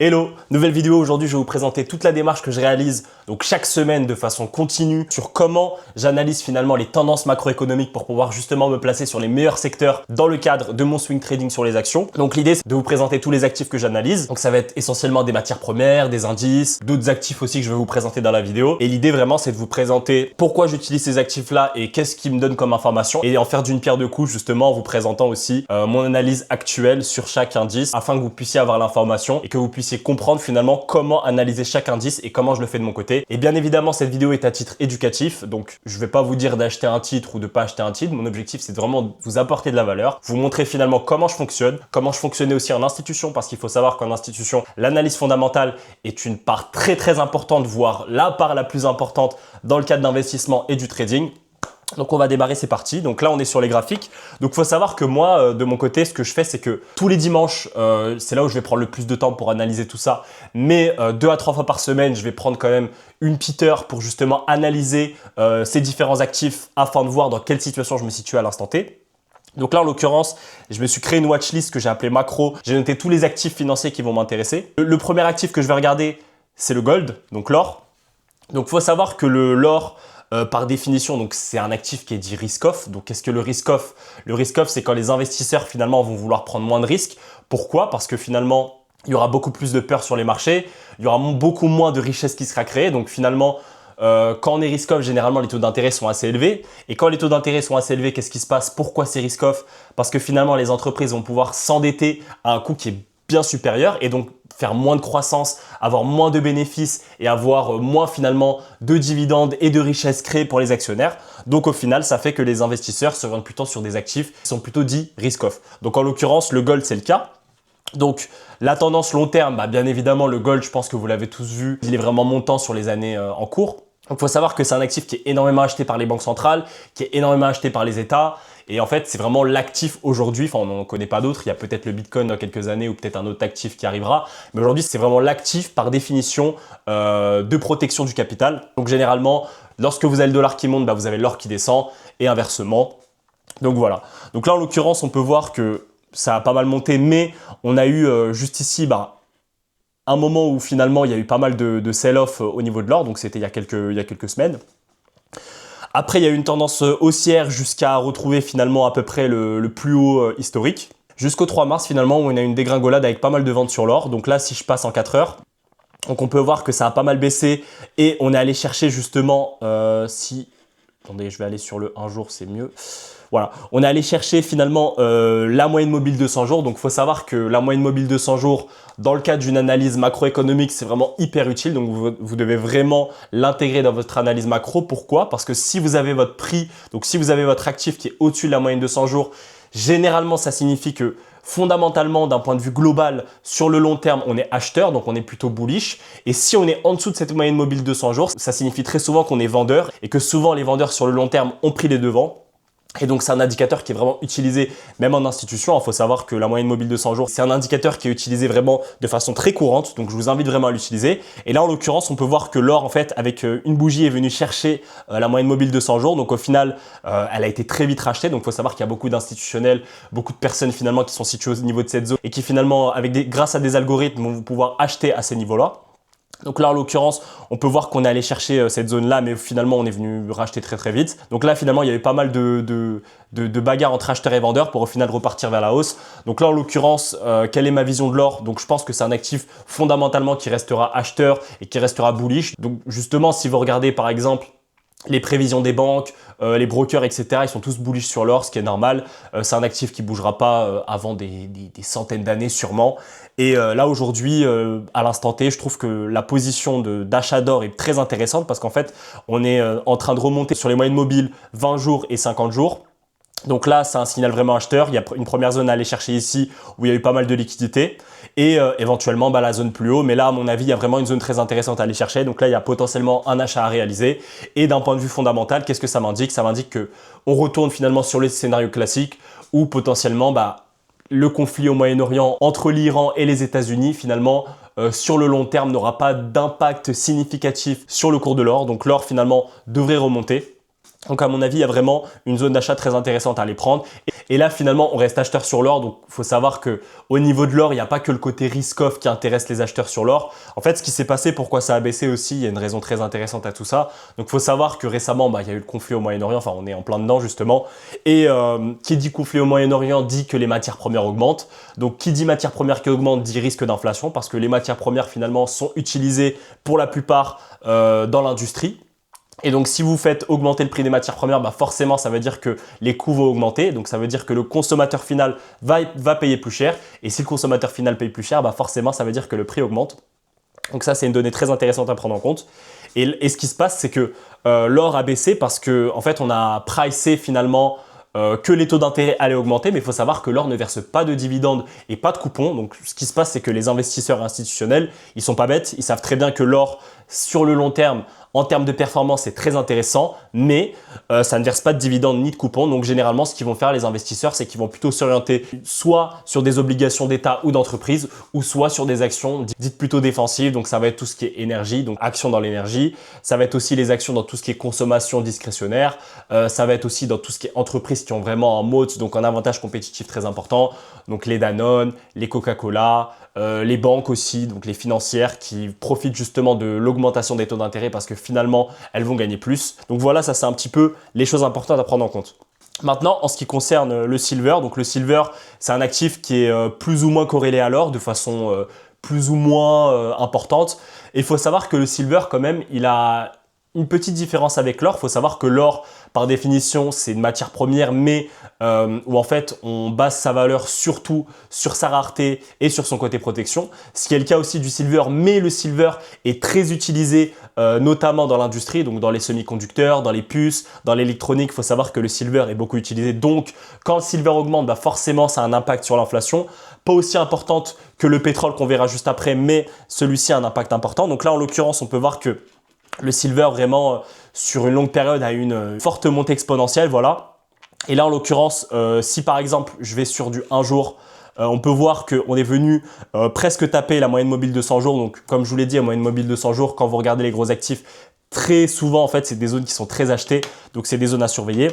Hello, nouvelle vidéo. Aujourd'hui, je vais vous présenter toute la démarche que je réalise donc chaque semaine de façon continue sur comment j'analyse finalement les tendances macroéconomiques pour pouvoir justement me placer sur les meilleurs secteurs dans le cadre de mon swing trading sur les actions. Donc l'idée, c'est de vous présenter tous les actifs que j'analyse. Donc ça va être essentiellement des matières premières, des indices, d'autres actifs aussi que je vais vous présenter dans la vidéo. Et l'idée vraiment, c'est de vous présenter pourquoi j'utilise ces actifs-là et qu'est-ce qui me donne comme information et en faire d'une pierre deux coups justement en vous présentant aussi mon analyse actuelle sur chaque indice afin que vous puissiez avoir l'information et que vous puissiez comprendre finalement comment analyser chaque indice et comment je le fais de mon côté. Et bien évidemment, cette vidéo est à titre éducatif, donc je vais pas vous dire d'acheter un titre ou de pas acheter un titre. Mon objectif, c'est vraiment de vous apporter de la valeur, vous montrer finalement comment je fonctionnais aussi en institution, parce qu'il faut savoir qu'en institution, l'analyse fondamentale est une part très importante, voire la part la plus importante dans le cadre d'investissement et du trading. Donc on va démarrer, c'est parti. Donc là on est sur les graphiques. Donc il faut savoir que moi de mon côté, ce que je fais, c'est que tous les dimanches, c'est là où je vais prendre le plus de temps pour analyser tout ça. Mais 2 à 3 fois par semaine, je vais prendre quand même une petite heure pour justement analyser ces différents actifs afin de voir dans quelle situation je me situe à l'instant T. Donc là, en l'occurrence, je me suis créé une watchlist que j'ai appelée macro. J'ai noté tous les actifs financiers qui vont m'intéresser. Le premier actif que je vais regarder, c'est le gold, donc l'or. Donc il faut savoir que l'or, par définition, donc c'est un actif qui est dit risk-off. Donc qu'est-ce que le risk-off? Le risk-off, c'est quand les investisseurs finalement vont vouloir prendre moins de risques. Pourquoi? Parce que finalement, il y aura beaucoup plus de peur sur les marchés, il y aura beaucoup moins de richesse qui sera créée. Donc finalement, quand on est risk-off, généralement les taux d'intérêt sont assez élevés. Et quand les taux d'intérêt sont assez élevés, qu'est-ce qui se passe? Pourquoi c'est risk-off? Parce que finalement, les entreprises vont pouvoir s'endetter à un coût qui est bien supérieur et donc faire moins de croissance, avoir moins de bénéfices et avoir moins finalement de dividendes et de richesses créées pour les actionnaires. Donc au final, ça fait que les investisseurs se rendent plutôt sur des actifs qui sont plutôt dits risk-off. Donc en l'occurrence, le gold, c'est le cas. Donc la tendance long terme, bien évidemment, le gold, je pense que vous l'avez tous vu, il est vraiment montant sur les années en cours. Donc il faut savoir que c'est un actif qui est énormément acheté par les banques centrales, qui est énormément acheté par les États. Et en fait, c'est vraiment l'actif aujourd'hui. Enfin, on n'en connaît pas d'autres. Il y a peut-être le Bitcoin dans quelques années ou peut-être un autre actif qui arrivera. Mais aujourd'hui, c'est vraiment l'actif par définition de protection du capital. Donc généralement, lorsque vous avez le dollar qui monte, vous avez l'or qui descend et inversement. Donc voilà. Donc là, en l'occurrence, on peut voir que ça a pas mal monté, mais on a eu juste ici un moment où finalement, il y a eu pas mal de sell-off au niveau de l'or. Donc c'était il y a quelques semaines. Après, il y a eu une tendance haussière jusqu'à retrouver finalement à peu près le plus haut historique. Jusqu'au 3 mars finalement où on a une dégringolade avec pas mal de ventes sur l'or. Donc là, si je passe en 4 heures, donc on peut voir que ça a pas mal baissé et on est allé chercher justement Attendez, je vais aller sur le 1 jour, c'est mieux. Voilà, on est allé chercher finalement la moyenne mobile 200 jours. Donc, il faut savoir que la moyenne mobile 200 jours, dans le cadre d'une analyse macroéconomique, c'est vraiment hyper utile. Donc, vous devez vraiment l'intégrer dans votre analyse macro. Pourquoi? Parce que si vous avez votre prix, donc si vous avez votre actif qui est au-dessus de la moyenne 200 jours, généralement, ça signifie que fondamentalement, d'un point de vue global, sur le long terme, on est acheteur, donc on est plutôt bullish. Et si on est en dessous de cette moyenne mobile 200 jours, ça signifie très souvent qu'on est vendeur et que souvent les vendeurs sur le long terme ont pris les devants. Et donc, c'est un indicateur qui est vraiment utilisé même en institution. Il faut savoir que la moyenne mobile de 100 jours, c'est un indicateur qui est utilisé vraiment de façon très courante. Donc, je vous invite vraiment à l'utiliser. Et là, en l'occurrence, on peut voir que l'or, en fait, avec une bougie, est venu chercher la moyenne mobile de 100 jours. Donc, au final, elle a été très vite rachetée. Donc, il faut savoir qu'il y a beaucoup d'institutionnels, beaucoup de personnes finalement qui sont situées au niveau de cette zone et qui finalement, grâce à des algorithmes, vont pouvoir acheter à ces niveaux-là. Donc là, en l'occurrence, on peut voir qu'on est allé chercher cette zone-là, mais finalement, on est venu racheter très vite. Donc là, finalement, il y avait pas mal de bagarres entre acheteurs et vendeurs pour au final repartir vers la hausse. Donc là, en l'occurrence, quelle est ma vision de l'or? Donc je pense que c'est un actif fondamentalement qui restera acheteur et qui restera bullish. Donc justement, si vous regardez par exemple les prévisions des banques, les brokers, etc., ils sont tous bullish sur l'or, ce qui est normal. C'est un actif qui ne bougera pas avant des centaines d'années sûrement. Et là, aujourd'hui, à l'instant T, je trouve que la position d'achat d'or est très intéressante parce qu'en fait, on est en train de remonter sur les moyennes mobiles 20 jours et 50 jours. Donc là, c'est un signal vraiment acheteur. Il y a une première zone à aller chercher ici où il y a eu pas mal de liquidités et éventuellement la zone plus haut. Mais là, à mon avis, il y a vraiment une zone très intéressante à aller chercher. Donc là, il y a potentiellement un achat à réaliser. Et d'un point de vue fondamental, qu'est-ce que ça m'indique? Ça m'indique qu'on retourne finalement sur les scénarios classiques où potentiellement le conflit au Moyen-Orient entre l'Iran et les États-Unis finalement sur le long terme n'aura pas d'impact significatif sur le cours de l'or. Donc l'or finalement devrait remonter. Donc à mon avis, il y a vraiment une zone d'achat très intéressante à aller prendre. Et là, finalement, on reste acheteur sur l'or. Donc il faut savoir qu'au niveau de l'or, il n'y a pas que le côté risk-off qui intéresse les acheteurs sur l'or. En fait, ce qui s'est passé, pourquoi ça a baissé aussi, il y a une raison très intéressante à tout ça. Donc il faut savoir que récemment, il y a eu le conflit au Moyen-Orient. Enfin, on est en plein dedans justement. Et qui dit conflit au Moyen-Orient dit que les matières premières augmentent. Donc qui dit matières premières qui augmentent dit risque d'inflation parce que les matières premières finalement sont utilisées pour la plupart dans l'industrie. Et donc, si vous faites augmenter le prix des matières premières, forcément, ça veut dire que les coûts vont augmenter. Donc, ça veut dire que le consommateur final va payer plus cher. Et si le consommateur final paye plus cher, forcément, ça veut dire que le prix augmente. Donc ça, c'est une donnée très intéressante à prendre en compte. Et ce qui se passe, c'est que l'or a baissé parce que, en fait, on a pricé finalement que les taux d'intérêt allaient augmenter, mais il faut savoir que l'or ne verse pas de dividendes et pas de coupons. Donc, ce qui se passe, c'est que les investisseurs institutionnels, ils sont pas bêtes. Ils savent très bien que l'or, sur le long terme, en termes de performance, c'est très intéressant, mais ça ne verse pas de dividendes ni de coupons. Donc, généralement, ce qu'ils vont faire, les investisseurs, c'est qu'ils vont plutôt s'orienter soit sur des obligations d'État ou d'entreprise, ou soit sur des actions dites plutôt défensives. Donc, ça va être tout ce qui est énergie, donc actions dans l'énergie. Ça va être aussi les actions dans tout ce qui est consommation discrétionnaire. Ça va être aussi dans tout ce qui est entreprises qui ont vraiment un moat, donc un avantage compétitif très important. Donc, les Danone, les Coca-Cola, les banques aussi, donc les financières qui profitent justement de l'augmentation des taux d'intérêt parce que finalement, elles vont gagner plus. Donc voilà, ça c'est un petit peu les choses importantes à prendre en compte. Maintenant, en ce qui concerne le silver, donc le silver, c'est un actif qui est plus ou moins corrélé à l'or de façon plus ou moins importante. Et il faut savoir que le silver, quand même, il a une petite différence avec l'or. Il faut savoir que l'or, par définition, c'est une matière première, mais où en fait, on base sa valeur surtout sur sa rareté et sur son côté protection. Ce qui est le cas aussi du silver, mais le silver est très utilisé notamment dans l'industrie, donc dans les semi-conducteurs, dans les puces, dans l'électronique. Il faut savoir que le silver est beaucoup utilisé. Donc, quand le silver augmente, forcément, ça a un impact sur l'inflation. Pas aussi importante que le pétrole qu'on verra juste après, mais celui-ci a un impact important. Donc là, en l'occurrence, on peut voir que le silver, vraiment, sur une longue période, a une forte montée exponentielle, voilà. Et là, en l'occurrence, si par exemple, je vais sur du 1 jour, on peut voir qu'on est venu presque taper la moyenne mobile de 100 jours. Donc, comme je vous l'ai dit, la moyenne mobile de 100 jours, quand vous regardez les gros actifs, très souvent, en fait, c'est des zones qui sont très achetées. Donc, c'est des zones à surveiller.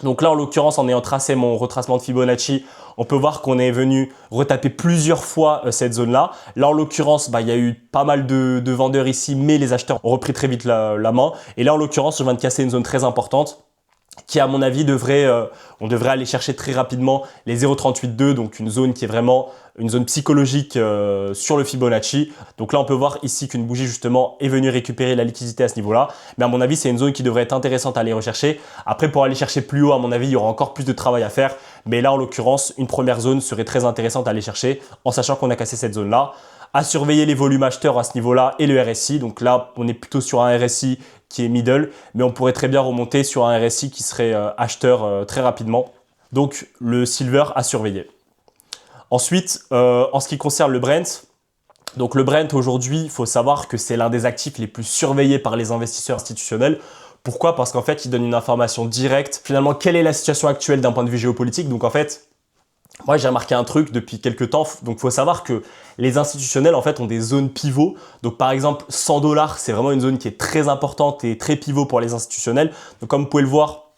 Donc là, en l'occurrence, en ayant tracé mon retracement de Fibonacci, on peut voir qu'on est venu retaper plusieurs fois cette zone-là. Là, en l'occurrence, il y a eu pas mal de vendeurs ici, mais les acheteurs ont repris très vite la main. Et là, en l'occurrence, je viens de casser une zone très importante qui, à mon avis, on devrait aller chercher très rapidement les 0,382, donc une zone qui est vraiment une zone psychologique sur le Fibonacci. Donc là, on peut voir ici qu'une bougie, justement, est venue récupérer la liquidité à ce niveau-là. Mais à mon avis, c'est une zone qui devrait être intéressante à aller rechercher. Après, pour aller chercher plus haut, à mon avis, il y aura encore plus de travail à faire. Mais là, en l'occurrence, une première zone serait très intéressante à aller chercher en sachant qu'on a cassé cette zone-là. À surveiller les volumes acheteurs à ce niveau-là et le RSI. Donc là, on est plutôt sur un RSI qui est middle, mais on pourrait très bien remonter sur un RSI qui serait acheteur très rapidement. Donc le silver à surveiller. Ensuite, en ce qui concerne le Brent, donc le Brent aujourd'hui, il faut savoir que c'est l'un des actifs les plus surveillés par les investisseurs institutionnels. Pourquoi? Parce qu'en fait, il donne une information directe. Finalement, quelle est la situation actuelle d'un point de vue géopolitique? Donc en fait, moi, j'ai remarqué un truc depuis quelques temps. Donc, il faut savoir que les institutionnels, en fait, ont des zones pivots. Donc, par exemple, 100 $, c'est vraiment une zone qui est très importante et très pivot pour les institutionnels. Donc, comme vous pouvez le voir,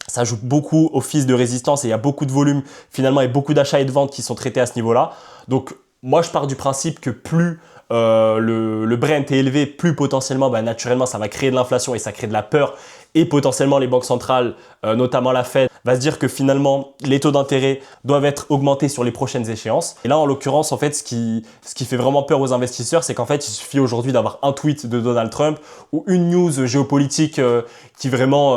ça joue beaucoup office de résistance et il y a beaucoup de volume finalement et beaucoup d'achats et de ventes qui sont traités à ce niveau-là. Donc, moi, je pars du principe que plus le Brent est élevé, plus potentiellement, naturellement, ça va créer de l'inflation et ça crée de la peur. Et potentiellement, les banques centrales, notamment la Fed, va se dire que finalement, les taux d'intérêt doivent être augmentés sur les prochaines échéances. Et là, en l'occurrence, en fait, ce qui fait vraiment peur aux investisseurs, c'est qu'en fait, il suffit aujourd'hui d'avoir un tweet de Donald Trump ou une news géopolitique qui vraiment...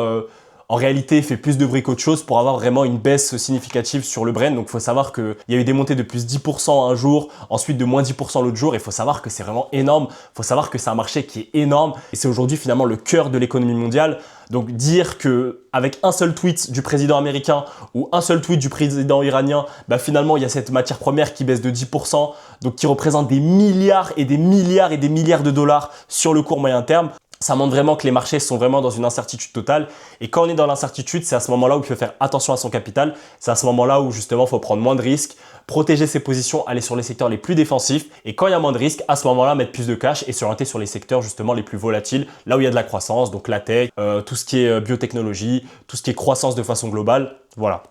en réalité, fait plus de bruit qu'autre chose pour avoir vraiment une baisse significative sur le Brent. Donc, il faut savoir qu'il y a eu des montées de plus 10% un jour, ensuite de moins 10% l'autre jour. Il faut savoir que c'est vraiment énorme. Il faut savoir que c'est un marché qui est énorme et c'est aujourd'hui finalement le cœur de l'économie mondiale. Donc, dire qu'avec un seul tweet du président américain ou un seul tweet du président iranien, finalement, il y a cette matière première qui baisse de 10%, donc qui représente des milliards et des milliards et des milliards de dollars sur le court moyen terme. Ça montre vraiment que les marchés sont vraiment dans une incertitude totale. Et quand on est dans l'incertitude, c'est à ce moment-là où il faut faire attention à son capital. C'est à ce moment-là où justement, il faut prendre moins de risques, protéger ses positions, aller sur les secteurs les plus défensifs. Et quand il y a moins de risques, à ce moment-là, mettre plus de cash et s'orienter sur les secteurs justement les plus volatiles, là où il y a de la croissance, donc la tech, tout ce qui est biotechnologie, tout ce qui est croissance de façon globale. Voilà.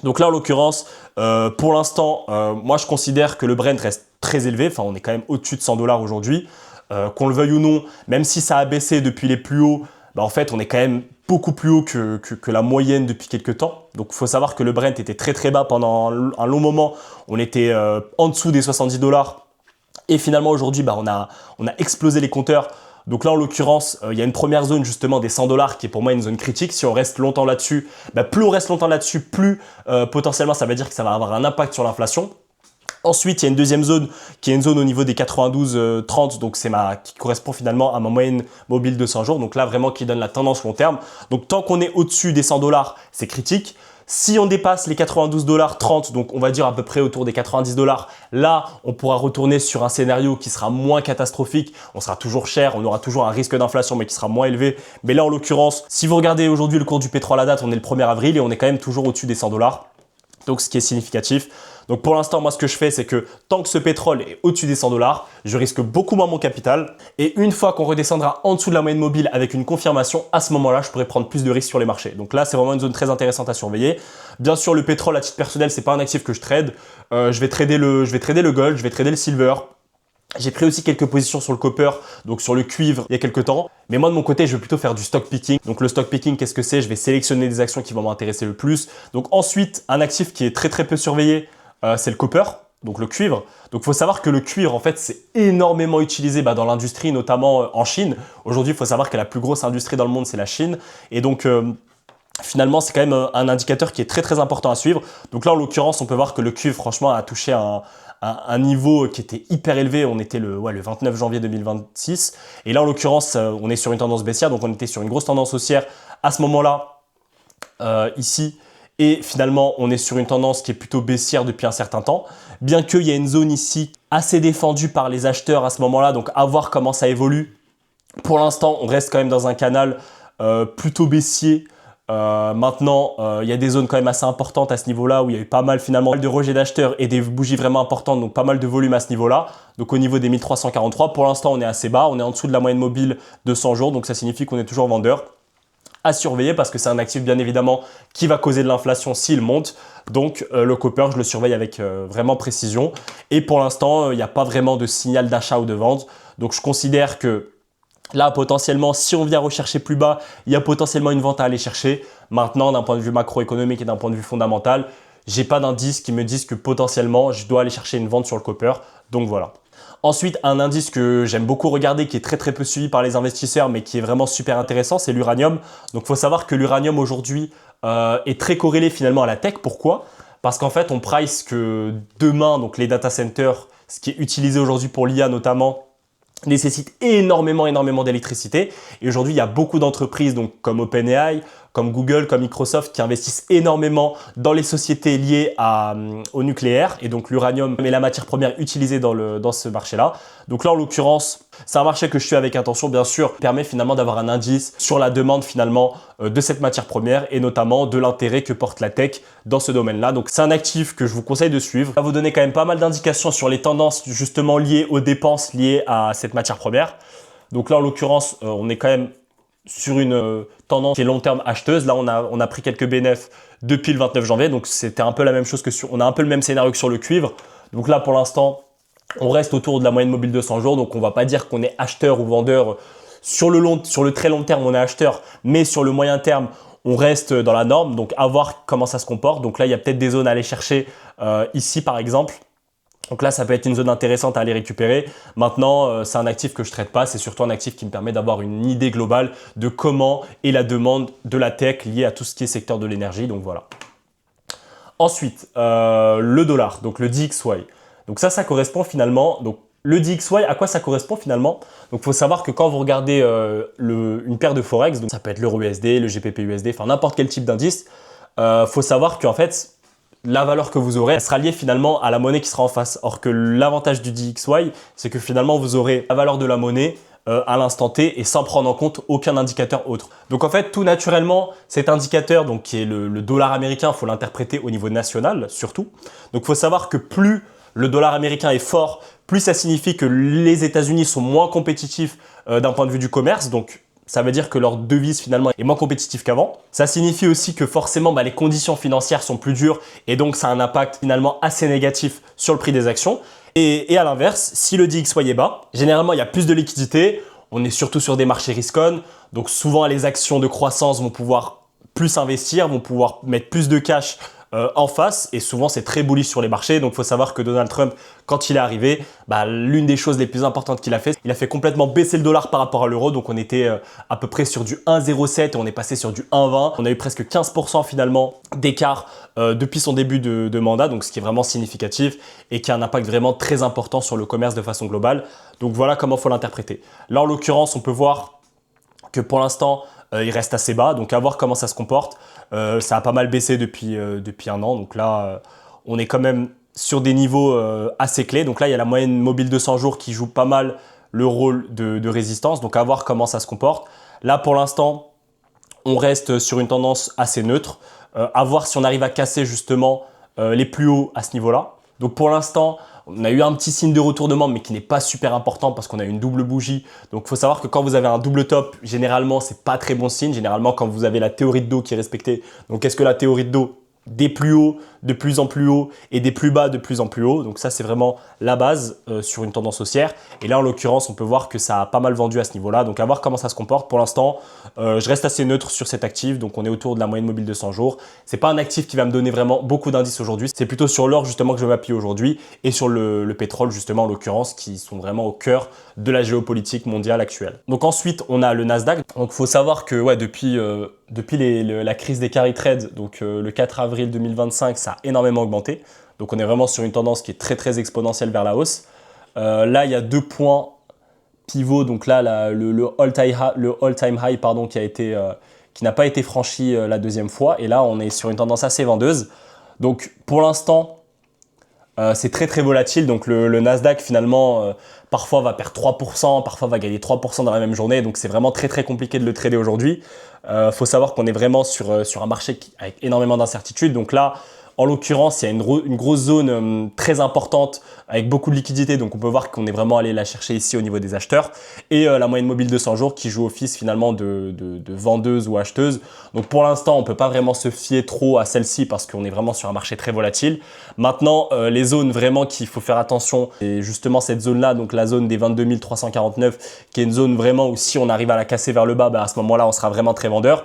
Donc là, en l'occurrence, pour l'instant, moi, je considère que le Brent reste très élevé. Enfin, on est quand même au-dessus de 100 $ aujourd'hui. Qu'on le veuille ou non, même si ça a baissé depuis les plus hauts, bah en fait, on est quand même beaucoup plus haut que la moyenne depuis quelques temps. Donc, il faut savoir que le Brent était très très bas pendant un long moment. On était en dessous des 70 $. Et finalement, aujourd'hui, bah, on a explosé les compteurs. Donc là, en l'occurrence, il y a une première zone justement des 100 $ qui est pour moi une zone critique. Si on reste longtemps là-dessus, bah, plus on reste longtemps là-dessus, plus potentiellement ça veut dire que ça va avoir un impact sur l'inflation. Ensuite, il y a une deuxième zone qui est une zone au niveau des 92,30, donc qui correspond finalement à ma moyenne mobile de 100 jours. Donc là, vraiment qui donne la tendance long terme. Donc tant qu'on est au-dessus des 100 $, c'est critique. Si on dépasse les 92,30 $, donc on va dire à peu près autour des 90 $, là, on pourra retourner sur un scénario qui sera moins catastrophique. On sera toujours cher, on aura toujours un risque d'inflation, mais qui sera moins élevé. Mais là, en l'occurrence, si vous regardez aujourd'hui le cours du pétrole à date, on est le 1er avril et on est quand même toujours au-dessus des 100 $. Donc, ce qui est significatif. Donc, pour l'instant, moi, ce que je fais, c'est que tant que ce pétrole est au-dessus des 100 $, je risque beaucoup moins mon capital. Et une fois qu'on redescendra en dessous de la moyenne mobile avec une confirmation, à ce moment-là, je pourrais prendre plus de risques sur les marchés. Donc là, c'est vraiment une zone très intéressante à surveiller. Bien sûr, le pétrole, à titre personnel, c'est pas un actif que je trade. Je vais trader le gold, je vais trader le silver. J'ai pris aussi quelques positions sur le copper, donc sur le cuivre il y a quelques temps. Mais moi de mon côté, je vais plutôt faire du stock picking. Donc le stock picking, qu'est-ce que c'est? Je vais sélectionner des actions qui vont m'intéresser le plus. Donc ensuite, un actif qui est très très peu surveillé, c'est le copper, donc le cuivre. Donc il faut savoir que le cuivre, en fait, c'est énormément utilisé dans l'industrie, notamment en Chine. Aujourd'hui, il faut savoir que la plus grosse industrie dans le monde, c'est la Chine. Et donc finalement, c'est quand même un indicateur qui est très très important à suivre. Donc là, en l'occurrence, on peut voir que le cuivre, franchement, a touché un niveau qui était hyper élevé. On était le 29 janvier 2026. Et là, en l'occurrence, on est sur une tendance baissière. Donc, on était sur une grosse tendance haussière à ce moment-là, ici. Et finalement, on est sur une tendance qui est plutôt baissière depuis un certain temps. Bien qu'il y ait une zone ici assez défendue par les acheteurs à ce moment-là. Donc, à voir comment ça évolue. Pour l'instant, on reste quand même dans un canal plutôt baissier. Maintenant, il y a des zones quand même assez importantes à ce niveau-là où il y a eu pas mal finalement de rejets d'acheteurs et des bougies vraiment importantes, donc pas mal de volume à ce niveau-là. Donc au niveau des 1343, pour l'instant on est assez bas, on est en dessous de la moyenne mobile de 100 jours, donc ça signifie qu'on est toujours vendeur. À surveiller parce que c'est un actif bien évidemment qui va causer de l'inflation s'il monte. Donc le copper, je le surveille avec vraiment précision. Et pour l'instant, il n'y a pas vraiment de signal d'achat ou de vente. Donc je considère que là, potentiellement, si on vient rechercher plus bas, il y a potentiellement une vente à aller chercher. Maintenant, d'un point de vue macroéconomique et d'un point de vue fondamental, j'ai pas d'indice qui me disent que potentiellement, je dois aller chercher une vente sur le copper. Donc voilà. Ensuite, un indice que j'aime beaucoup regarder, qui est très très peu suivi par les investisseurs, mais qui est vraiment super intéressant, c'est l'uranium. Donc il faut savoir que l'uranium aujourd'hui est très corrélé finalement à la tech. Pourquoi? Parce qu'en fait, on price que demain, donc les data centers, ce qui est utilisé aujourd'hui pour l'IA notamment, nécessite énormément d'électricité. Et aujourd'hui, il y a beaucoup d'entreprises donc comme OpenAI, comme Google, comme Microsoft qui investissent énormément dans les sociétés liées au nucléaire. Et donc l'uranium est la matière première utilisée dans ce marché-là. Donc là, en l'occurrence, c'est un marché que je suis avec attention, bien sûr, permet finalement d'avoir un indice sur la demande finalement de cette matière première et notamment de l'intérêt que porte la tech dans ce domaine-là. Donc c'est un actif que je vous conseille de suivre. Ça va vous donner quand même pas mal d'indications sur les tendances justement liées aux dépenses liées à cette matière première. Donc là, en l'occurrence, on est quand même sur une tendance qui est long terme acheteuse. Là, on a pris quelques bénéfices depuis le 29 janvier. Donc c'était un peu la même chose on a un peu le même scénario que sur le cuivre. Donc là, pour l'instant, on reste autour de la moyenne mobile de 100 jours, donc on ne va pas dire qu'on est acheteur ou vendeur. Sur le très long terme, on est acheteur, mais sur le moyen terme, on reste dans la norme. Donc à voir comment ça se comporte. Donc là, il y a peut-être des zones à aller chercher ici par exemple. Donc là, ça peut être une zone intéressante à aller récupérer. Maintenant, c'est un actif que je ne traite pas. C'est surtout un actif qui me permet d'avoir une idée globale de comment est la demande de la tech liée à tout ce qui est secteur de l'énergie. Donc voilà. Ensuite, le dollar, donc le DXY. Donc ça correspond finalement, donc le DXY, à quoi ça correspond finalement? Donc il faut savoir que quand vous regardez une paire de Forex, donc ça peut être l'euro USD, le GBP USD, enfin n'importe quel type d'indice, faut savoir qu'en fait, la valeur que vous aurez, elle sera liée finalement à la monnaie qui sera en face. Or que l'avantage du DXY, c'est que finalement vous aurez la valeur de la monnaie à l'instant T et sans prendre en compte aucun indicateur autre. Donc en fait, tout naturellement, cet indicateur donc, qui est le dollar américain, il faut l'interpréter au niveau national surtout. Donc il faut savoir que plus le dollar américain est fort, plus ça signifie que les États-Unis sont moins compétitifs d'un point de vue du commerce. Donc ça veut dire que leur devise finalement est moins compétitive qu'avant. Ça signifie aussi que forcément les conditions financières sont plus dures et donc ça a un impact finalement assez négatif sur le prix des actions. Et à l'inverse, si le DXY est bas, généralement il y a plus de liquidité, on est surtout sur des marchés risk-on, donc souvent les actions de croissance vont pouvoir plus investir, vont pouvoir mettre plus de cash en face et souvent c'est très bullish sur les marchés. Donc il faut savoir que Donald Trump, quand il est arrivé, l'une des choses les plus importantes qu'il a fait, il a fait complètement baisser le dollar par rapport à l'euro. Donc on était à peu près sur du 1,07 et on est passé sur du 1,20. On a eu presque 15% finalement d'écart depuis son début de mandat, donc ce qui est vraiment significatif et qui a un impact vraiment très important sur le commerce de façon globale. Donc voilà comment il faut l'interpréter. Là en l'occurrence, on peut voir que pour l'instant, il reste assez bas, donc à voir comment ça se comporte. Ça a pas mal baissé depuis un an, donc là, on est quand même sur des niveaux assez clés. Donc là, il y a la moyenne mobile de 100 jours qui joue pas mal le rôle de résistance, donc à voir comment ça se comporte. Là, pour l'instant, on reste sur une tendance assez neutre. À voir si on arrive à casser justement les plus hauts à ce niveau-là. Donc pour l'instant, on a eu un petit signe de retournement, mais qui n'est pas super important parce qu'on a eu une double bougie. Donc il faut savoir que quand vous avez un double top, généralement, c'est pas très bon signe. Généralement, quand vous avez la théorie de dos qui est respectée. Donc qu'est-ce que la théorie de dos? Des plus hauts de plus en plus haut et des plus bas de plus en plus haut. Donc ça, c'est vraiment la base sur une tendance haussière. Et là, en l'occurrence, on peut voir que ça a pas mal vendu à ce niveau-là. Donc à voir comment ça se comporte. Pour l'instant, je reste assez neutre sur cet actif. Donc on est autour de la moyenne mobile de 100 jours. C'est pas un actif qui va me donner vraiment beaucoup d'indices aujourd'hui. C'est plutôt sur l'or justement que je vais m'appuyer aujourd'hui et sur le pétrole justement en l'occurrence qui sont vraiment au cœur de la géopolitique mondiale actuelle. Donc ensuite, on a le Nasdaq. Donc il faut savoir que depuis la crise des carry trades, donc le 4 avril 2025, ça a énormément augmenté. Donc on est vraiment sur une tendance qui est très très exponentielle vers la hausse. Là, il y a deux points pivots. Donc là, le all-time high pardon, qui n'a pas été franchi la deuxième fois. Et là, on est sur une tendance assez vendeuse. Donc pour l'instant, c'est très très volatile. Donc le Nasdaq finalement parfois va perdre 3%, parfois va gagner 3% dans la même journée. Donc c'est vraiment très très compliqué de le trader aujourd'hui. Faut savoir qu'on est vraiment sur un marché avec énormément d'incertitudes. Donc là, en l'occurrence, il y a une grosse zone très importante avec beaucoup de liquidités. Donc on peut voir qu'on est vraiment allé la chercher ici au niveau des acheteurs. Et la moyenne mobile de 100 jours qui joue office finalement de vendeuse ou acheteuse. Donc pour l'instant, on ne peut pas vraiment se fier trop à celle-ci parce qu'on est vraiment sur un marché très volatile. Maintenant, les zones vraiment qu'il faut faire attention, c'est justement cette zone-là, donc la zone des 22 349, qui est une zone vraiment où si on arrive à la casser vers le bas, à ce moment-là, on sera vraiment très vendeur.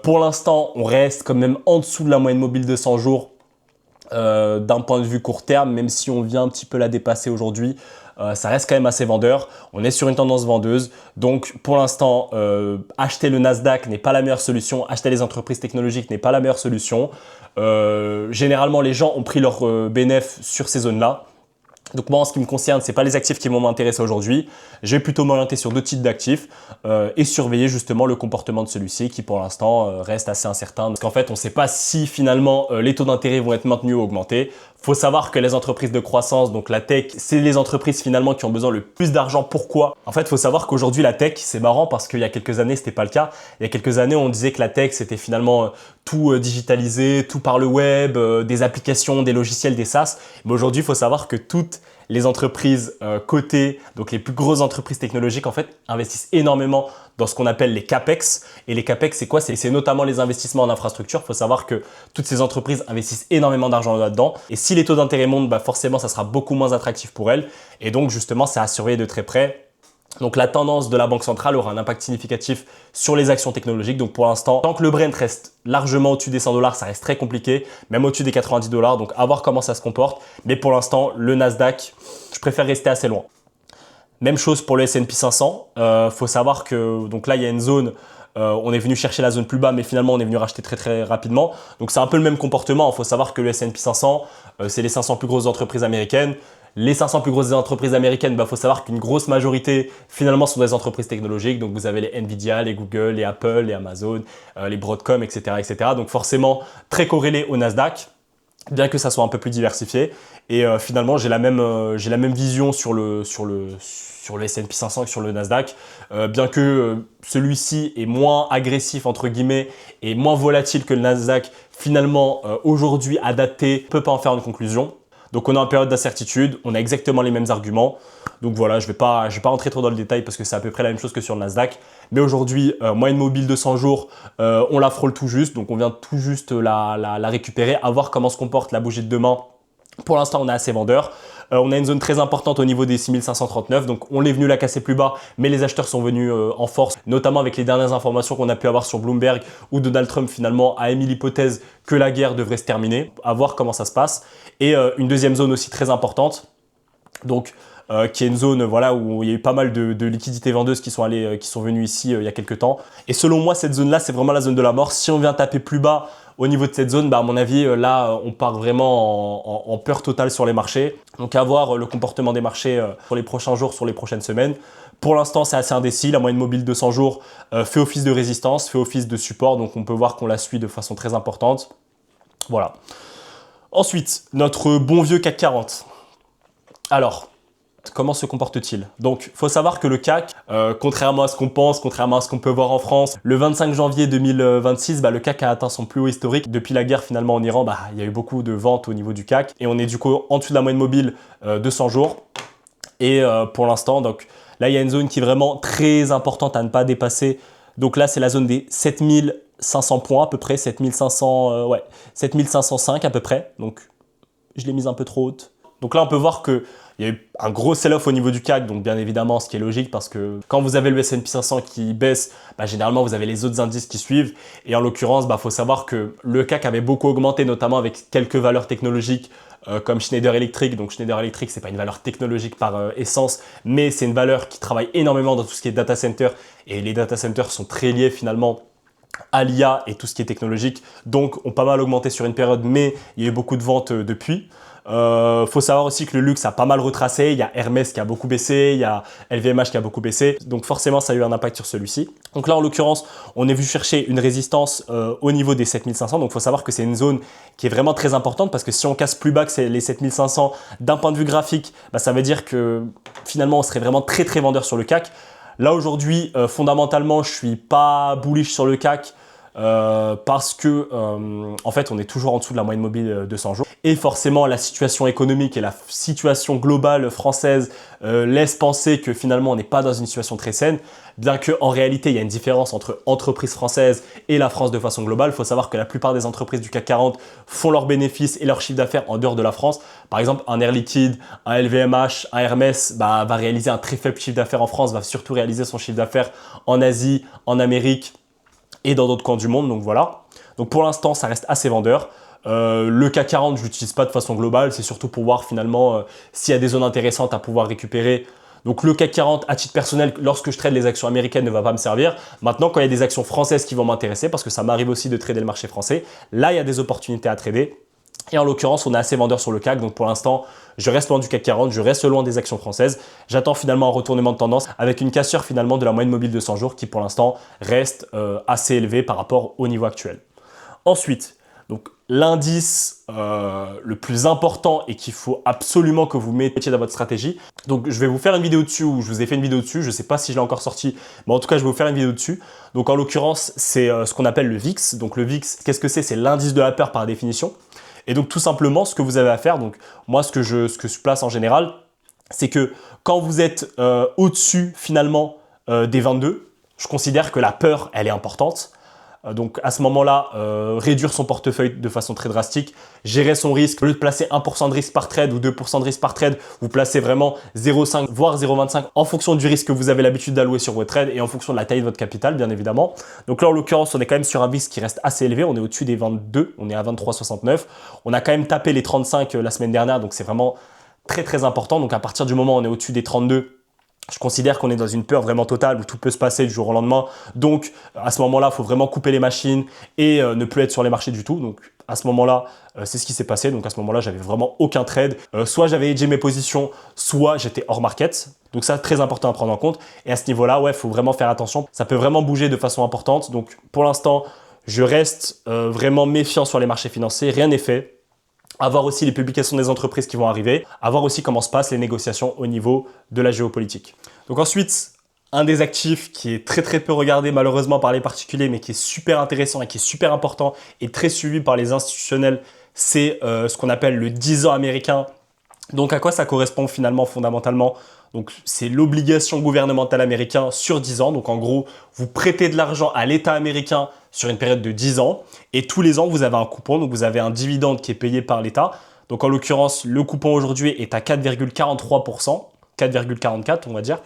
Pour l'instant, on reste quand même en dessous de la moyenne mobile de 100 jours d'un point de vue court terme, même si on vient un petit peu la dépasser aujourd'hui. Ça reste quand même assez vendeur. On est sur une tendance vendeuse. Donc, pour l'instant, acheter le Nasdaq n'est pas la meilleure solution. Acheter les entreprises technologiques n'est pas la meilleure solution. Généralement, les gens ont pris leur bénéfice sur ces zones-là. Donc moi, en ce qui me concerne, ce n'est pas les actifs qui vont m'intéresser aujourd'hui. Je vais plutôt m'orienter sur d'autres types d'actifs et surveiller justement le comportement de celui-ci qui pour l'instant reste assez incertain. Parce qu'en fait, on ne sait pas si finalement les taux d'intérêt vont être maintenus ou augmentés. Il faut savoir que les entreprises de croissance, donc la tech, c'est les entreprises finalement qui ont besoin le plus d'argent. Pourquoi? En fait, il faut savoir qu'aujourd'hui, la tech, c'est marrant parce qu'il y a quelques années, ce n'était pas le cas. Il y a quelques années, on disait que la tech, c'était finalement tout digitalisé, tout par le web, des applications, des logiciels, des SaaS. Mais aujourd'hui, il faut savoir que toutes les entreprises cotées, donc les plus grosses entreprises technologiques, en fait, investissent énormément dans ce qu'on appelle les CAPEX. Et les CAPEX, c'est quoi? C'est notamment les investissements en infrastructure. Il faut savoir que toutes ces entreprises investissent énormément d'argent là-dedans. Et si les taux d'intérêt montent, forcément, ça sera beaucoup moins attractif pour elles. Et donc, justement, c'est à surveiller de très près. Donc la tendance de la Banque centrale aura un impact significatif sur les actions technologiques. Donc pour l'instant, tant que le Brent reste largement au-dessus des 100 $, ça reste très compliqué, même au-dessus des 90 $. Donc à voir comment ça se comporte. Mais pour l'instant, le Nasdaq, je préfère rester assez loin. Même chose pour le S&P 500. Faut savoir que donc là, il y a une zone, on est venu chercher la zone plus bas, mais finalement, on est venu racheter très très rapidement. Donc c'est un peu le même comportement. Il faut savoir que le S&P 500, c'est les 500 plus grosses entreprises américaines. Les 500 plus grosses entreprises américaines, faut savoir qu'une grosse majorité, finalement, sont des entreprises technologiques. Donc, vous avez les Nvidia, les Google, les Apple, les Amazon, les Broadcom, etc., etc. Donc, forcément, très corrélé au Nasdaq. bien que ça soit un peu plus diversifié. Et finalement, j'ai la même vision sur le S&P 500 que sur le Nasdaq, bien que celui-ci est moins agressif entre guillemets et moins volatile que le Nasdaq. Finalement, aujourd'hui, à dater, on ne peut pas en faire une conclusion. Donc on est en période d'incertitude, on a exactement les mêmes arguments. Donc voilà, je vais pas rentrer trop dans le détail parce que c'est à peu près la même chose que sur le Nasdaq. Mais aujourd'hui, moyenne mobile de 100 jours, on la frôle tout juste. Donc on vient tout juste la récupérer, à voir comment se comporte la bougie de demain. Pour l'instant, on est assez vendeur. On a une zone très importante au niveau des 6539, donc on est venu la casser plus bas, mais les acheteurs sont venus en force, notamment avec les dernières informations qu'on a pu avoir sur Bloomberg, où Donald Trump finalement a émis l'hypothèse que la guerre devrait se terminer, à voir comment ça se passe. Et une deuxième zone aussi très importante, donc qui est une zone voilà, où il y a eu pas mal de liquidités vendeuses qui sont venues ici il y a quelques temps. Et selon moi, cette zone-là, c'est vraiment la zone de la mort. Si on vient taper plus bas au niveau de cette zone, bah, à mon avis, là, on part vraiment en peur totale sur les marchés. Donc à voir le comportement des marchés sur les prochains jours, sur les prochaines semaines. Pour l'instant, c'est assez indécis. La moyenne mobile de 100 jours fait office de résistance, fait office de support. Donc on peut voir qu'on la suit de façon très importante. Voilà. Ensuite, notre bon vieux CAC 40. Alors, comment se comporte-t-il? Donc, il faut savoir que le CAC, contrairement à ce qu'on pense, contrairement à ce qu'on peut voir en France, le 25 janvier 2026, le CAC a atteint son plus haut historique. Depuis la guerre finalement en Iran, il y a eu beaucoup de ventes au niveau du CAC et on est du coup en dessous de la moyenne mobile de 100 jours. Et pour l'instant, donc là, il y a une zone qui est vraiment très importante à ne pas dépasser. Donc là, c'est la zone des 7500 points à peu près, 7505 à peu près. Donc, je l'ai mise un peu trop haute. Donc là, on peut voir qu'il y a eu un gros sell-off au niveau du CAC, donc bien évidemment, ce qui est logique parce que quand vous avez le S&P 500 qui baisse, généralement, vous avez les autres indices qui suivent. Et en l'occurrence, faut savoir que le CAC avait beaucoup augmenté, notamment avec quelques valeurs technologiques comme Schneider Electric. Donc Schneider Electric, c'est pas une valeur technologique par essence, mais c'est une valeur qui travaille énormément dans tout ce qui est data center. Et les data centers sont très liés finalement à l'IA et tout ce qui est technologique. Donc, ont pas mal augmenté sur une période, mais il y a eu beaucoup de ventes depuis. Faut savoir aussi que le luxe a pas mal retracé. Il y a Hermès qui a beaucoup baissé, il y a LVMH qui a beaucoup baissé. Donc forcément, ça a eu un impact sur celui-ci. Donc là, en l'occurrence, on est venu chercher une résistance au niveau des 7500. Donc il faut savoir que c'est une zone qui est vraiment très importante parce que si on casse plus bas que les 7500 d'un point de vue graphique, ça veut dire que finalement, on serait vraiment très très vendeur sur le CAC. Là aujourd'hui, fondamentalement, je suis pas bullish sur le CAC parce que en fait, on est toujours en dessous de la moyenne mobile de 100 jours. Et forcément, la situation économique et la situation globale française laissent penser que finalement, on n'est pas dans une situation très saine. Bien qu'en réalité, il y a une différence entre entreprises françaises et la France de façon globale. Il faut savoir que la plupart des entreprises du CAC 40 font leurs bénéfices et leur chiffre d'affaires en dehors de la France. Par exemple, un Air Liquide, un LVMH, un Hermès va réaliser un très faible chiffre d'affaires en France, va surtout réaliser son chiffre d'affaires en Asie, en Amérique et dans d'autres coins du monde. Donc voilà. Donc pour l'instant, ça reste assez vendeur. Le CAC 40, je l'utilise pas de façon globale. C'est surtout pour voir finalement s'il y a des zones intéressantes à pouvoir récupérer. Donc le CAC 40, à titre personnel, lorsque je trade les actions américaines, ne va pas me servir. Maintenant, quand il y a des actions françaises qui vont m'intéresser, parce que ça m'arrive aussi de trader le marché français, là, il y a des opportunités à trader. Et en l'occurrence, on est assez vendeur sur le CAC. Donc pour l'instant, je reste loin du CAC 40, je reste loin des actions françaises. J'attends finalement un retournement de tendance avec une cassure finalement de la moyenne mobile de 100 jours qui pour l'instant reste assez élevée par rapport au niveau actuel. Ensuite, donc l'indice le plus important et qu'il faut absolument que vous mettiez dans votre stratégie. Donc je vais vous faire une vidéo dessus ou je vous ai fait une vidéo dessus. Je ne sais pas si je l'ai encore sorti, mais en tout cas je vais vous faire une vidéo dessus. Donc en l'occurrence, c'est ce qu'on appelle le VIX. Donc le VIX, qu'est-ce que c'est? C'est l'indice de la peur par définition. Et donc tout simplement, ce que vous avez à faire, donc moi ce que je place en général, c'est que quand vous êtes au-dessus finalement des 22, je considère que la peur, elle est importante. Donc à ce moment-là, réduire son portefeuille de façon très drastique, gérer son risque, au lieu de placer 1% de risque par trade ou 2% de risque par trade, vous placez vraiment 0,5 voire 0,25 en fonction du risque que vous avez l'habitude d'allouer sur vos trades et en fonction de la taille de votre capital, bien évidemment. Donc là, en l'occurrence, on est quand même sur un VIX qui reste assez élevé, on est au-dessus des 22, on est à 23,69. On a quand même tapé les 35 la semaine dernière, donc c'est vraiment très très important. Donc à partir du moment où on est au-dessus des 32, je considère qu'on est dans une peur vraiment totale où tout peut se passer du jour au lendemain. Donc, à ce moment-là, il faut vraiment couper les machines et ne plus être sur les marchés du tout. Donc, à ce moment-là, c'est ce qui s'est passé. Donc, à ce moment-là, j'avais vraiment aucun trade. Soit j'avais hedgé mes positions, soit j'étais hors market. Donc, ça, très important à prendre en compte. Et à ce niveau-là, ouais, il faut vraiment faire attention. Ça peut vraiment bouger de façon importante. Donc, pour l'instant, je reste vraiment méfiant sur les marchés financiers. Rien n'est fait. à voir aussi les publications des entreprises qui vont arriver, à voir aussi comment se passent les négociations au niveau de la géopolitique. Donc ensuite, un des actifs qui est très peu regardé malheureusement par les particuliers, mais qui est super intéressant et qui est super important et très suivi par les institutionnels, c'est ce qu'on appelle le 10 ans américain. Donc à quoi ça correspond finalement fondamentalement? Donc c'est l'obligation gouvernementale américaine sur 10 ans. Donc en gros, vous prêtez de l'argent à l'État américain sur une période de 10 ans et tous les ans, vous avez un coupon. Donc vous avez un dividende qui est payé par l'État. Donc en l'occurrence, le coupon aujourd'hui est à 4,43%. 4,44 on va dire.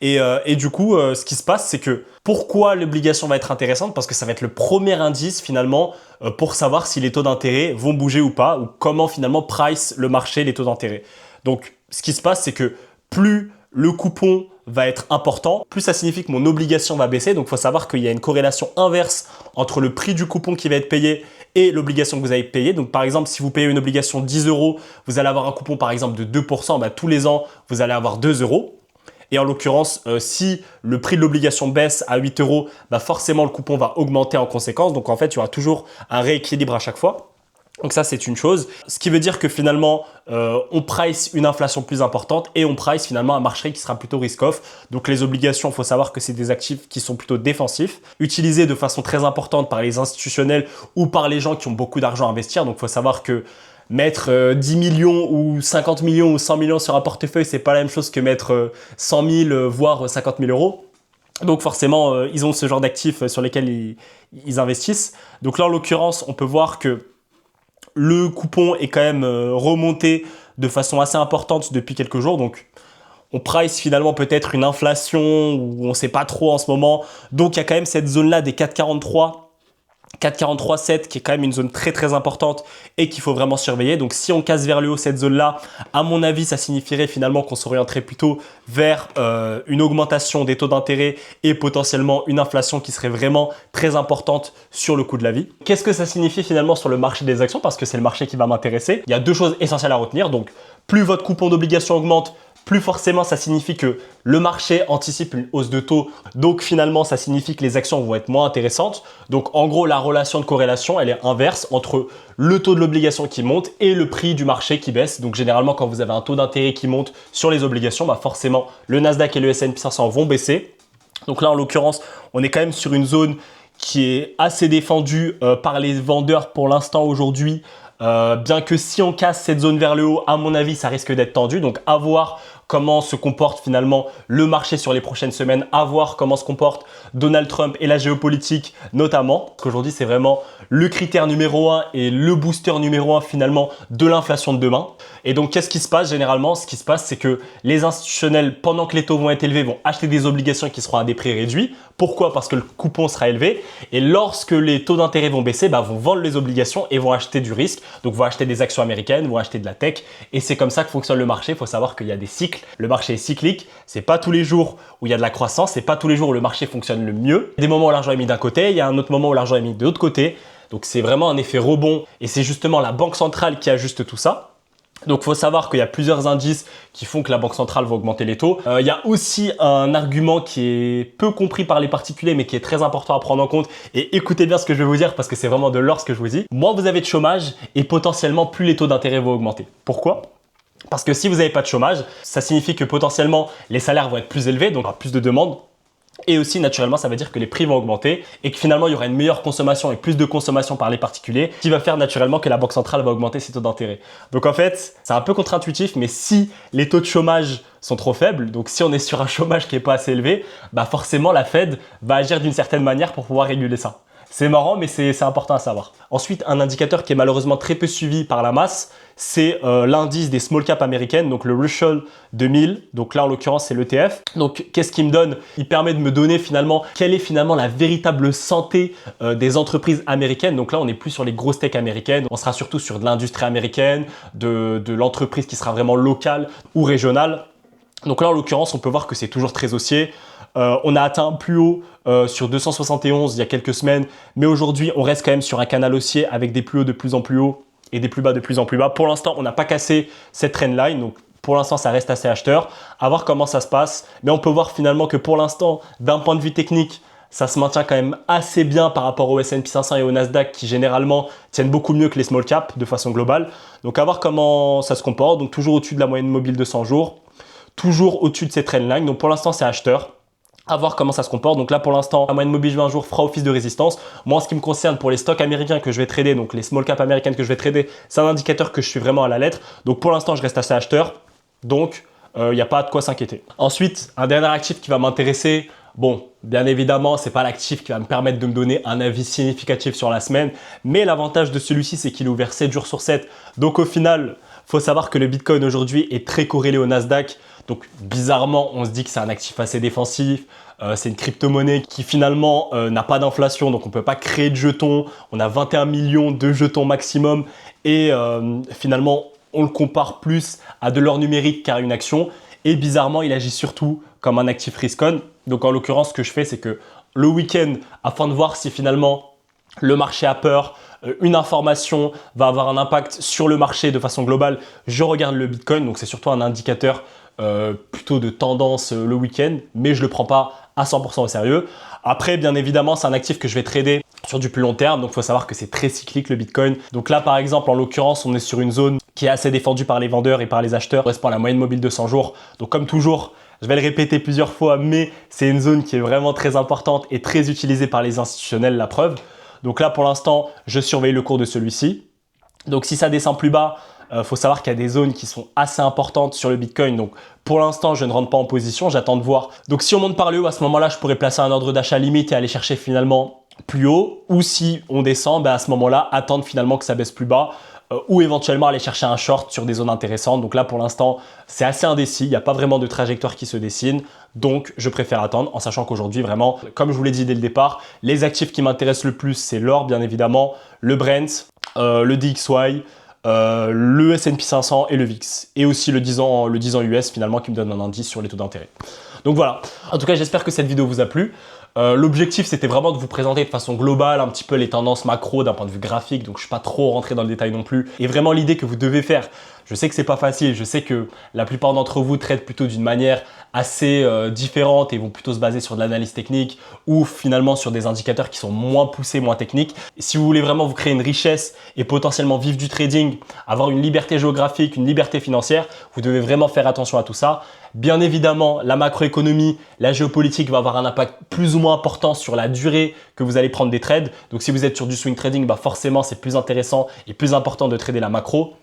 Et du coup, ce qui se passe, c'est que pourquoi l'obligation va être intéressante? Parce que ça va être le premier indice finalement pour savoir si les taux d'intérêt vont bouger ou pas, ou comment finalement price le marché les taux d'intérêt. Donc ce qui se passe, c'est que plus le coupon va être important, plus ça signifie que mon obligation va baisser. Donc il faut savoir qu'il y a une corrélation inverse entre le prix du coupon qui va être payé et l'obligation que vous avez payée. Donc par exemple, si vous payez une obligation 10 €, vous allez avoir un coupon par exemple de 2%, bah, tous les ans, vous allez avoir 2 €. Et en l'occurrence, si le prix de l'obligation baisse à 8 €, bah forcément le coupon va augmenter en conséquence. Donc en fait, il y aura toujours un rééquilibre à chaque fois. Donc ça, c'est une chose. Ce qui veut dire que finalement, on price une inflation plus importante et on price finalement un marché qui sera plutôt risk-off. Donc les obligations, il faut savoir que c'est des actifs qui sont plutôt défensifs, utilisés de façon très importante par les institutionnels ou par les gens qui ont beaucoup d'argent à investir. Donc il faut savoir que mettre 10 millions ou 50 millions ou 100 millions sur un portefeuille, c'est pas la même chose que mettre 100 000 voire 50 000 €. Donc forcément, ils ont ce genre d'actifs sur lesquels ils investissent. Donc là, en l'occurrence, on peut voir que le coupon est quand même remonté de façon assez importante depuis quelques jours. Donc, on price finalement peut-être une inflation où on ne sait pas trop en ce moment. Donc, il y a quand même cette zone-là des 4,43,7 qui est quand même une zone très importante et qu'il faut vraiment surveiller. Donc si on casse vers le haut cette zone-là, à mon avis, ça signifierait finalement qu'on s'orienterait plutôt vers une augmentation des taux d'intérêt et potentiellement une inflation qui serait vraiment très importante sur le coût de la vie. Qu'est-ce que ça signifie finalement sur le marché des actions? Parce que c'est le marché qui va m'intéresser. Il y a deux choses essentielles à retenir. Donc plus votre coupon d'obligation augmente, plus forcément ça signifie que le marché anticipe une hausse de taux. Donc finalement, ça signifie que les actions vont être moins intéressantes. Donc en gros, la relation de corrélation, elle est inverse entre le taux de l'obligation qui monte et le prix du marché qui baisse. Donc généralement, quand vous avez un taux d'intérêt qui monte sur les obligations, bah forcément, le Nasdaq et le S&P 500 vont baisser. Donc là, en l'occurrence, on est quand même sur une zone qui est assez défendue par les vendeurs pour l'instant aujourd'hui. Bien que si on casse cette zone vers le haut, à mon avis, ça risque d'être tendu. Donc à voir comment se comporte finalement le marché sur les prochaines semaines, à voir comment se comporte Donald Trump et la géopolitique notamment. Parce qu'aujourd'hui, c'est vraiment le critère numéro 1 et le booster numéro 1 finalement de l'inflation de demain. Et donc, qu'est-ce qui se passe généralement? Ce qui se passe, c'est que les institutionnels, pendant que les taux vont être élevés, vont acheter des obligations qui seront à des prix réduits. Pourquoi? Parce que le coupon sera élevé. Et lorsque les taux d'intérêt vont baisser, bah, vont vendre les obligations et vont acheter du risque. Donc, vont acheter des actions américaines, vont acheter de la tech. Et c'est comme ça que fonctionne le marché. Il faut savoir qu'il y a des cycles. Le marché est cyclique. C'est pas tous les jours où il y a de la croissance. C'est pas tous les jours où le marché fonctionne le mieux. Il y a des moments où l'argent est mis d'un côté. Il y a un autre moment où l'argent est mis de l'autre côté. Donc, c'est vraiment un effet rebond. Et c'est justement la banque centrale qui ajuste tout ça. Donc, il faut savoir qu'il y a plusieurs indices qui font que la Banque centrale va augmenter les taux. Il y a aussi un argument qui est peu compris par les particuliers, mais qui est très important à prendre en compte. Et écoutez bien ce que je vais vous dire parce que c'est vraiment de l'or ce que je vous dis. Moins vous avez de chômage et potentiellement plus les taux d'intérêt vont augmenter. Pourquoi? Parce que si vous n'avez pas de chômage, ça signifie que potentiellement les salaires vont être plus élevés, donc il y aura plus de demandes. Et aussi, naturellement, ça veut dire que les prix vont augmenter et que finalement, il y aura une meilleure consommation et plus de consommation par les particuliers qui va faire naturellement que la Banque centrale va augmenter ses taux d'intérêt. Donc en fait, c'est un peu contre-intuitif, mais si les taux de chômage sont trop faibles, donc si on est sur un chômage qui n'est pas assez élevé, bah forcément, la Fed va agir d'une certaine manière pour pouvoir réguler ça. C'est marrant, mais c'est important à savoir. Ensuite, un indicateur qui est malheureusement très peu suivi par la masse, c'est l'indice des small caps américaines, donc le Russell 2000. Donc là, en l'occurrence, c'est l'ETF. Donc, qu'est-ce qu'il me donne? Il permet de me donner finalement quelle est finalement la véritable santé des entreprises américaines. Donc là, on n'est plus sur les grosses tech américaines. On sera surtout sur de l'industrie américaine, de l'entreprise qui sera vraiment locale ou régionale. Donc là, en l'occurrence, on peut voir que c'est toujours très haussier. On a atteint un plus haut sur 271 il y a quelques semaines, mais aujourd'hui, on reste quand même sur un canal haussier avec des plus hauts de plus en plus hauts et des plus bas de plus en plus bas. Pour l'instant, on n'a pas cassé cette trendline, donc pour l'instant, ça reste assez acheteur. À voir comment ça se passe, mais on peut voir finalement que pour l'instant, d'un point de vue technique, ça se maintient quand même assez bien par rapport au S&P 500 et au Nasdaq qui généralement tiennent beaucoup mieux que les small caps de façon globale. Donc à voir comment ça se comporte. Donc toujours au-dessus de la moyenne mobile de 100 jours, toujours au-dessus de ces trendlines. Donc pour l'instant, c'est acheteur. À voir comment ça se comporte. Donc là, pour l'instant, la moyenne mobile 20 jours fera office de résistance. Moi, en ce qui me concerne, pour les stocks américains que je vais trader, donc les small caps américaines que je vais trader, c'est un indicateur que je suis vraiment à la lettre. Donc pour l'instant, je reste assez acheteur. Donc, il n'y a pas de quoi s'inquiéter. Ensuite, un dernier actif qui va m'intéresser. Bon, bien évidemment, c'est pas l'actif qui va me permettre de me donner un avis significatif sur la semaine. Mais l'avantage de celui-ci, c'est qu'il est ouvert 7 jours sur 7. Donc au final, faut savoir que le Bitcoin aujourd'hui est très corrélé au Nasdaq. Donc bizarrement, on se dit que c'est un actif assez défensif. C'est une crypto-monnaie qui finalement n'a pas d'inflation, donc on ne peut pas créer de jetons. On a 21 millions de jetons maximum et finalement, on le compare plus à de l'or numérique qu'à une action. Et bizarrement, il agit surtout comme un actif risk-on. Donc en l'occurrence, ce que je fais, c'est que le week-end, afin de voir si finalement le marché a peur, une information va avoir un impact sur le marché de façon globale, je regarde le Bitcoin. Donc c'est surtout un indicateur plutôt de tendance le week-end, mais je ne le prends pas à 100% au sérieux. Après, bien évidemment, c'est un actif que je vais trader sur du plus long terme, donc il faut savoir que c'est très cyclique le Bitcoin. Donc là, par exemple, en l'occurrence, on est sur une zone qui est assez défendue par les vendeurs et par les acheteurs, correspond à la moyenne mobile de 100 jours. Donc comme toujours, je vais le répéter plusieurs fois, mais c'est une zone qui est vraiment très importante et très utilisée par les institutionnels, la preuve. Donc là, pour l'instant, je surveille le cours de celui-ci. Donc si ça descend plus bas, faut savoir qu'il y a des zones qui sont assez importantes sur le Bitcoin. Donc pour l'instant, je ne rentre pas en position, j'attends de voir. Donc si on monte par le haut, à ce moment-là, je pourrais placer un ordre d'achat limite et aller chercher finalement plus haut. Ou si on descend, à ce moment-là, attendre finalement que ça baisse plus bas. Ou éventuellement aller chercher un short sur des zones intéressantes. Donc là, pour l'instant, c'est assez indécis. Il n'y a pas vraiment de trajectoire qui se dessine. Donc, je préfère attendre en sachant qu'aujourd'hui, vraiment, comme je vous l'ai dit dès le départ, les actifs qui m'intéressent le plus, c'est l'or, bien évidemment, le Brent, le DXY, le S&P 500 et le VIX. Et aussi le 10 ans US, finalement, qui me donne un indice sur les taux d'intérêt. Donc voilà. En tout cas, j'espère que cette vidéo vous a plu. L'objectif, c'était vraiment de vous présenter de façon globale un petit peu les tendances macro d'un point de vue graphique, donc je ne suis pas trop rentré dans le détail non plus. Et vraiment l'idée que vous devez faire, je sais que c'est pas facile, je sais que la plupart d'entre vous traitent plutôt d'une manière assez différente et vont plutôt se baser sur de l'analyse technique ou finalement sur des indicateurs qui sont moins poussés, moins techniques. Et si vous voulez vraiment vous créer une richesse et potentiellement vivre du trading, avoir une liberté géographique, une liberté financière, vous devez vraiment faire attention à tout ça. Bien évidemment, la macroéconomie, la géopolitique va avoir un impact plus ou moins important sur la durée que vous allez prendre des trades. Donc si vous êtes sur du swing trading, forcément c'est plus intéressant et plus important de trader la macro.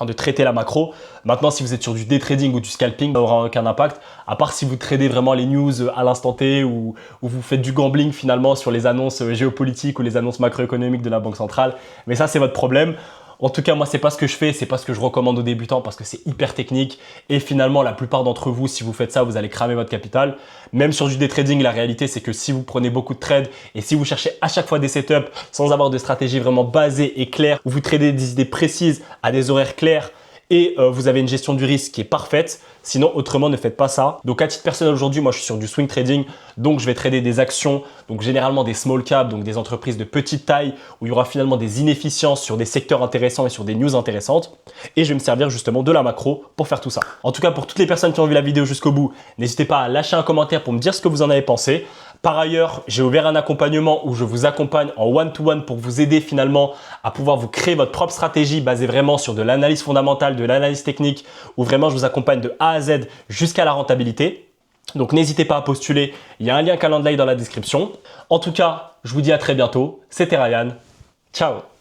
De traiter la macro. Maintenant, si vous êtes sur du day trading ou du scalping, ça n'aura aucun impact, à part si vous tradez vraiment les news à l'instant T ou vous faites du gambling finalement sur les annonces géopolitiques ou les annonces macroéconomiques de la Banque centrale. Mais ça, c'est votre problème. En tout cas, moi, c'est pas ce que je fais, c'est pas ce que je recommande aux débutants parce que c'est hyper technique et finalement, la plupart d'entre vous, si vous faites ça, vous allez cramer votre capital. Même sur du day trading, la réalité, c'est que si vous prenez beaucoup de trades et si vous cherchez à chaque fois des setups sans avoir de stratégie vraiment basée et claire, où vous tradez des idées précises à des horaires clairs et vous avez une gestion du risque qui est parfaite. Sinon, autrement, ne faites pas ça. Donc, à titre personnel, aujourd'hui, moi, je suis sur du swing trading. Donc, je vais trader des actions, donc généralement des small caps, donc des entreprises de petite taille où il y aura finalement des inefficiences sur des secteurs intéressants et sur des news intéressantes. Et je vais me servir justement de la macro pour faire tout ça. En tout cas, pour toutes les personnes qui ont vu la vidéo jusqu'au bout, n'hésitez pas à lâcher un commentaire pour me dire ce que vous en avez pensé. Par ailleurs, j'ai ouvert un accompagnement où je vous accompagne en one-to-one pour vous aider finalement à pouvoir vous créer votre propre stratégie basée vraiment sur de l'analyse fondamentale, de l'analyse technique, où vraiment je vous accompagne de A à Z jusqu'à la rentabilité. Donc n'hésitez pas à postuler, il y a un lien calendrier dans la description. En tout cas, je vous dis à très bientôt. C'était Ryan, ciao.